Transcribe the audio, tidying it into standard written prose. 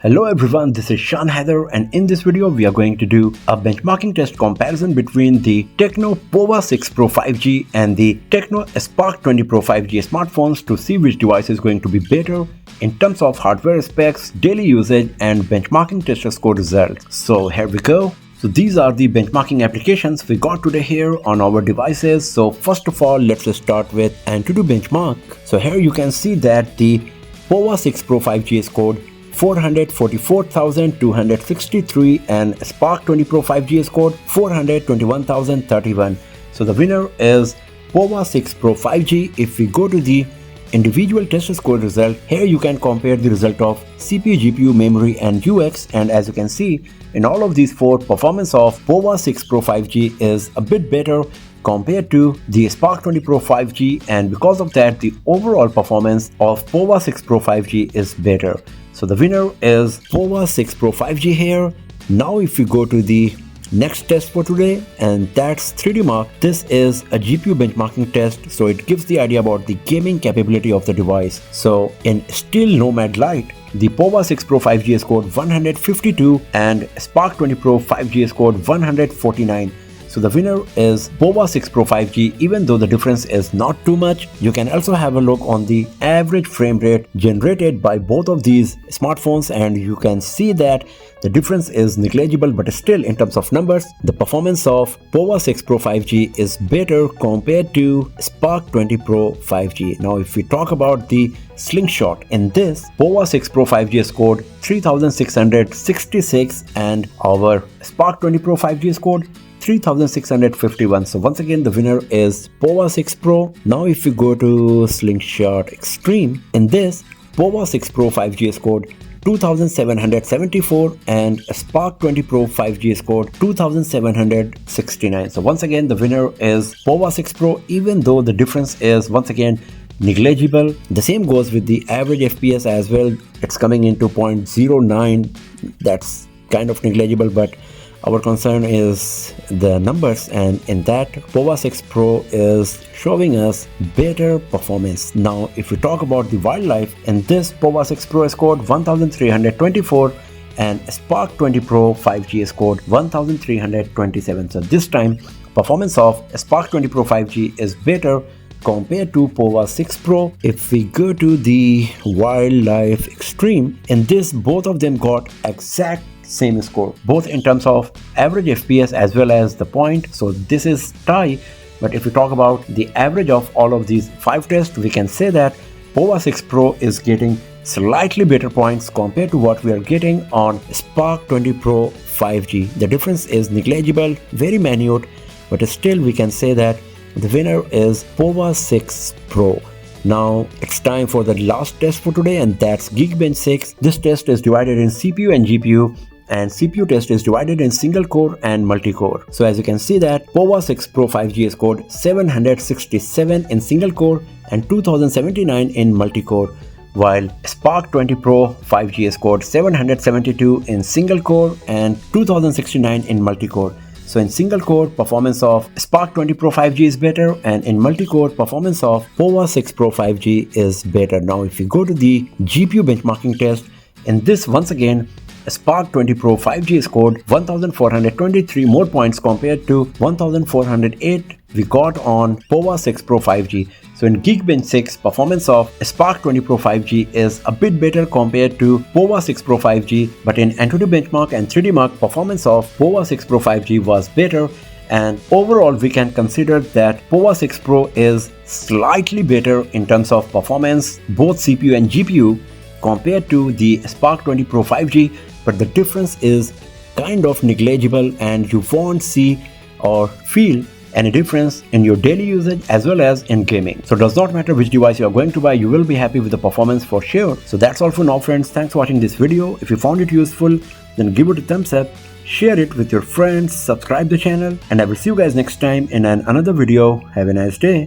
Hello everyone, this is Shan Heather, and in this video we are going to do a benchmarking test comparison between the Tecno Pova 6 Pro 5G and the Tecno Spark 20 Pro 5G smartphones to see which device is going to be better in terms of hardware specs, daily usage and benchmarking test score results. So here we go. So these are the benchmarking applications we got today here on our devices. So first of all, let's start with Antutu benchmark. So here you can see that the Pova 6 Pro 5G scored 444,263 and Spark 20 Pro 5G scored 421,031. So the winner is Pova 6 Pro 5G. If we go to the individual test score result, here you can compare the result of CPU, GPU, memory and UX, and as you can see in all of these four, performance of Pova 6 Pro 5G is a bit better compared to the Spark 20 Pro 5G, and because of that the overall performance of Pova 6 Pro 5G is better. So the winner is Pova 6 Pro 5G here. Now if we go to the next test for today, and that's 3D Mark. This is a GPU benchmarking test, so it gives the idea about the gaming capability of the device. So in still Nomad Lite, the Pova 6 Pro 5G scored 152 and Spark 20 Pro 5G scored 149. So the winner is Pova 6 Pro 5G, even though the difference is not too much. You can also have a look on the average frame rate generated by both of these smartphones, and you can see that the difference is negligible, but still in terms of numbers, the performance of Pova 6 Pro 5G is better compared to Spark 20 Pro 5G. Now if we talk about the slingshot, in this Pova 6 Pro 5G scored 3666 and our Spark 20 Pro 5G scored 3651. So once again the winner is Pova 6 Pro. Now if we go to Slingshot Extreme, in this Pova 6 Pro 5G scored 2774 and Spark 20 Pro 5G scored 2769. So once again the winner is Pova 6 Pro, even though the difference is once again negligible. The same goes with the average FPS as well. It's coming into 0.09. That's kind of negligible, but our concern is the numbers, and in that Pova 6 Pro is showing us better performance. Now if we talk about the wildlife, in this Pova 6 Pro scored 1324 and Spark 20 Pro 5G scored 1327. So this time performance of Spark 20 Pro 5G is better compared to Pova 6 Pro. If we go to the wildlife extreme, in this both of them got exact same score, both in terms of average FPS as well as the point. So this is tie, but if we talk about the average of all of these 5 tests, we can say that Pova 6 Pro is getting slightly better points compared to what we are getting on Spark 20 Pro 5G. The difference is negligible, very minute, but still we can say that the winner is Pova 6 Pro. Now it's time for the last test for today, and that's Geekbench 6. This test is divided in CPU and GPU, and CPU test is divided in single core and multi-core. So as you can see that Pova 6 Pro 5G scored 767 in single core and 2079 in multi-core, while Spark 20 Pro 5G scored 772 in single core and 2069 in multi-core. So in single core, performance of Spark 20 Pro 5G is better, and in multi-core, performance of Pova 6 Pro 5G is better. Now if we go to the GPU benchmarking test, in this once again Spark 20 Pro 5G scored 1423 more points compared to 1408 we got on Pova 6 Pro 5G. So in Geekbench 6, performance of Spark 20 Pro 5G is a bit better compared to Pova 6 Pro 5G, but in Antutu benchmark and 3D Mark, performance of Pova 6 Pro 5G was better, and overall we can consider that Pova 6 Pro is slightly better in terms of performance, both CPU and GPU, compared to the Spark 20 Pro 5G, but the difference is kind of negligible and you won't see or feel any difference in your daily usage as well as in gaming. So it does not matter which device you are going to buy, you will be happy with the performance for sure. So that's all for now friends. Thanks for watching this video. If you found it useful, then give it a thumbs up, share it with your friends, subscribe the channel, and I will see you guys next time in another video. Have a nice day.